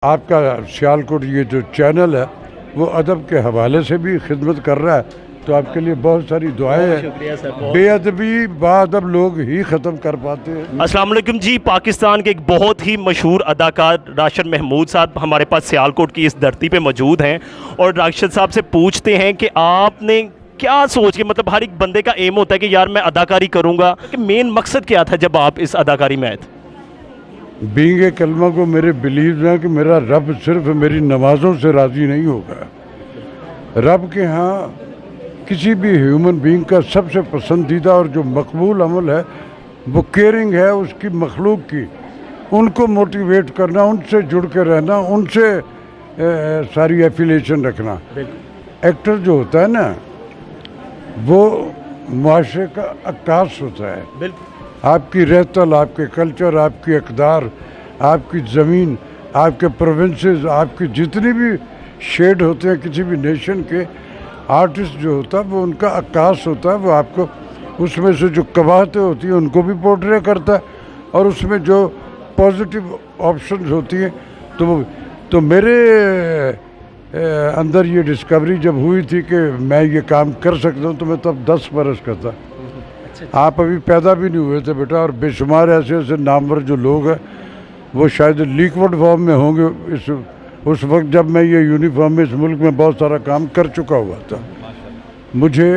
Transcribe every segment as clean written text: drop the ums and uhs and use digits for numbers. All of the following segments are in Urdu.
آپ کا سیالکوٹ یہ جو چینل ہے وہ ادب کے حوالے سے بھی خدمت کر رہا ہے، تو آپ کے لیے بہت ساری دعائیں ہیں۔ بے ادبی با ادب لوگ ہی ختم کر پاتے ہیں۔ السلام علیکم جی، پاکستان کے ایک بہت ہی مشہور اداکار راشد محمود صاحب ہمارے پاس سیالکوٹ کی اس دھرتی پہ موجود ہیں، اور راشد صاحب سے پوچھتے ہیں کہ آپ نے کیا سوچ کے، مطلب ہر ایک بندے کا ایم ہوتا ہے کہ یار میں اداکاری کروں گا، کہ مین مقصد کیا تھا جب آپ اس اداکاری میں آئے تھے؟ بینگ کلمہ کو میرے بلیو ہے کہ میرا رب صرف میری نمازوں سے راضی نہیں ہوگا۔ رب کے ہاں کسی بھی ہیومن بینگ کا سب سے پسندیدہ اور جو مقبول عمل ہے وہ کیئرنگ ہے اس کی مخلوق کی، ان کو موٹیویٹ کرنا، ان سے جڑ کے رہنا، ان سے ساری ایفیلیشن رکھنا۔ ایکٹر جو ہوتا ہے نا وہ معاشرے کا عکاس ہوتا ہے۔ بالکل، آپ کی رہتل، آپ کے کلچر، آپ کی اقدار، آپ کی زمین، آپ کے پروونسز، آپ کی جتنی بھی شیڈ ہوتے ہیں کسی بھی نیشن کے، آرٹسٹ جو ہوتا ہے وہ ان کا عکاس ہوتا ہے۔ وہ آپ کو اس میں سے جو قباحتیں ہوتی ہیں ان کو بھی پورٹرے کرتا ہے، اور اس میں جو پازیٹیو آپشنز ہوتی ہیں تو میرے اندر یہ ڈسکوری جب ہوئی تھی کہ میں یہ کام کر سکتا ہوں تو میں تب 10 برس کا تھا۔ آپ ابھی پیدا بھی نہیں ہوئے تھے بیٹا، اور بے شمار ایسے ایسے نامور جو لوگ ہیں وہ شاید لیکورڈ فارم میں ہوں گے اس وقت جب میں یہ یونیفارم میں اس ملک میں بہت سارا کام کر چکا ہوا تھا۔ مجھے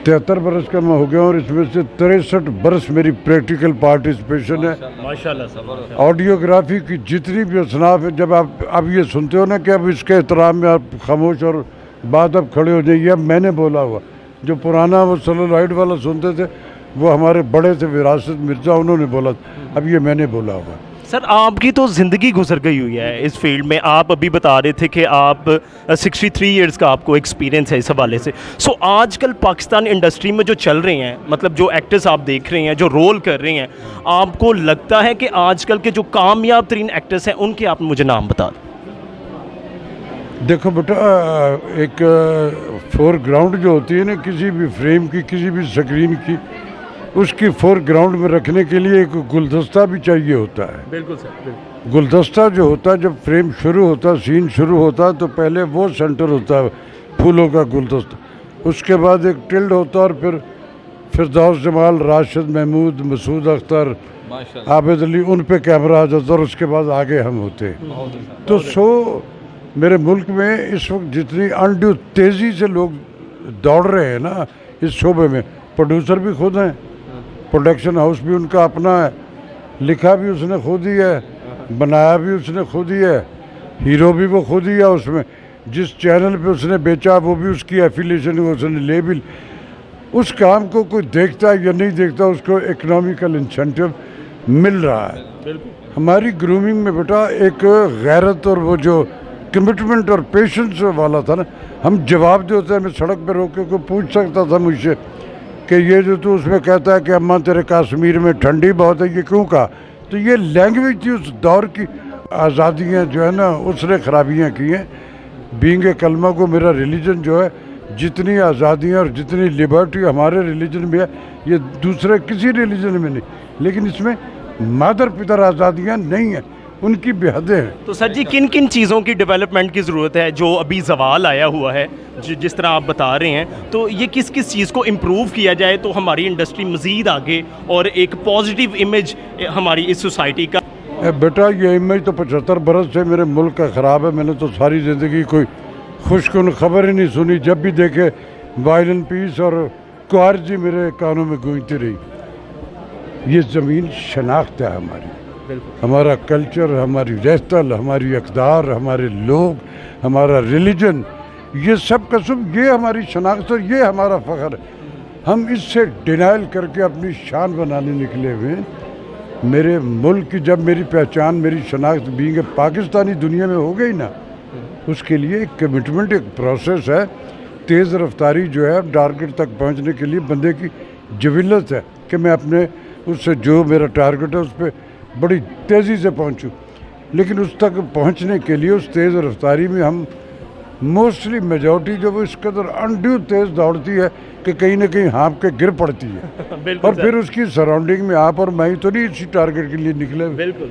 73 برس کا میں ہو گیا، اور اس میں سے 63 برس میری پریکٹیکل پارٹیسپیشن ہے۔ ماشاءاللہ۔ آڈیوگرافی کی جتنی بھی اصناف ہیں، جب آپ اب یہ سنتے ہو نا کہ اب اس کے احترام میں آپ خاموش اور بعد اب کھڑے ہو جائیں، یہ اب میں نے بولا ہوا۔ جو پرانا وہ سیلولائڈ والا سنتے تھے وہ ہمارے بڑے تھے وراثت مرزا، انہوں نے بولا، اب یہ میں نے بولا ہوا۔ سر آپ کی تو زندگی گزر گئی ہوئی ہے اس فیلڈ میں، آپ ابھی بتا رہے تھے کہ آپ 63 ایئرز کا آپ کو ایکسپیرینس ہے اس حوالے سے۔ سو آج کل پاکستان انڈسٹری میں جو چل رہے ہیں، مطلب جو ایکٹرز آپ دیکھ رہے ہیں، جو رول کر رہے ہیں، آپ کو لگتا ہے کہ آج کل کے جو کامیاب ترین ایکٹرز ہیں ان کے آپ مجھے نام بتا دیں؟ دیکھو بیٹا، ایک فور گراؤنڈ جو ہوتی ہے نا کسی بھی فریم کی، کسی بھی سکرین کی، اس کی فور گراؤنڈ میں رکھنے کے لیے ایک گلدستہ بھی چاہیے ہوتا ہے۔ بالکل سر، گلدستہ جو ہوتا ہے جب فریم شروع ہوتا ہے، سین شروع ہوتا ہے، تو پہلے وہ سینٹر ہوتا ہے پھولوں کا گلدستہ، اس کے بعد ایک ٹلڈ ہوتا ہے، اور پھر فردوس جمال، راشد محمود، مسعود اختر، عابد علی، ان پہ کیمرہ آ جاتا ہے، اور اس کے بعد آگے ہم ہوتے ہیں۔ تو میرے ملک میں اس وقت جتنی انڈیو تیزی سے لوگ دوڑ رہے ہیں نا اس شعبے میں، پروڈیوسر بھی خود ہیں، پروڈکشن ہاؤس بھی ان کا اپنا ہے، لکھا بھی اس نے خود ہی ہے، بنایا بھی اس نے خود ہی ہے، ہیرو بھی وہ خود ہی ہے، اس میں جس چینل پہ اس نے بیچا وہ بھی اس کی ایفیلیشن اس نے لے بھی۔ اس کام کو کوئی دیکھتا ہے یا نہیں دیکھتا، اس کو اکنامیکل انسینٹیو مل رہا ہے۔ ہماری گرومنگ میں بیٹا ایک غیرت اور وہ جو کمٹمنٹ اور پیشنس والا تھا نا، ہم جواب دیتے ہیں، میں سڑک پہ روک کے کوئی پوچھ سکتا تھا مجھ سے کہ یہ جو تو اس میں کہتا ہے کہ اماں تیرے کشمیر میں ٹھنڈی بہت ہے، یہ کیوں کہا؟ تو یہ لینگویج تھی اس دور کی۔ آزادیاں جو ہے نا اس نے خرابیاں کی ہیں۔ بینگ کلمہ کو میرا ریلیجن جو ہے، جتنی آزادیاں اور جتنی لبرٹی ہمارے ریلیجن میں ہے یہ دوسرے کسی ریلیجن میں نہیں، لیکن اس میں مادر پتر آزادیاں نہیں ہیں، ان کی بے حدیں ہیں۔ تو سر جی کن کن چیزوں کی ڈیولپمنٹ کی ضرورت ہے جو ابھی زوال آیا ہوا ہے جس طرح آپ بتا رہے ہیں، تو یہ کس کس چیز کو امپروو کیا جائے تو ہماری انڈسٹری مزید آگے اور ایک پازیٹیو امیج ہماری اس سوسائٹی کا؟ بیٹا یہ امیج تو 75 برس سے میرے ملک کا خراب ہے۔ میں نے تو ساری زندگی کوئی خوش کن خبر ہی نہیں سنی، جب بھی دیکھے وائلنٹ پیس اور کوارجی میرے کانوں میں گونجتی رہی۔ یہ زمین شناخت ہے ہماری، ہمارا کلچر، ہماری رہتل، ہماری اقدار، ہمارے لوگ، ہمارا ریلیجن، یہ سب کا سب یہ ہماری شناخت اور یہ ہمارا فخر ہے۔ ہم اس سے ڈینائل کر کے اپنی شان بنانے نکلے ہوئے ہیں۔ میرے ملک کی جب میری پہچان، میری شناخت بینگ پاکستانی دنیا میں ہو گئی نا، اس کے لیے ایک کمٹمنٹ، ایک پروسیس ہے۔ تیز رفتاری جو ہے ٹارگٹ تک پہنچنے کے لیے بندے کی جبلت ہے کہ میں اپنے اس سے جو میرا ٹارگٹ ہے اس پہ بڑی تیزی سے پہنچوں، لیکن اس تک پہنچنے کے لیے اس تیز رفتاری میں ہم موسٹلی میجورٹی جو وہ اس قدر انڈیو تیز دوڑتی ہے کہ کہیں نہ کہیں ہانپ کے گر پڑتی ہے، اور پھر اس کی سراؤنڈنگ میں آپ اور میں ہی تو نہیں اسی ٹارگٹ کے لیے نکلے۔ بالکل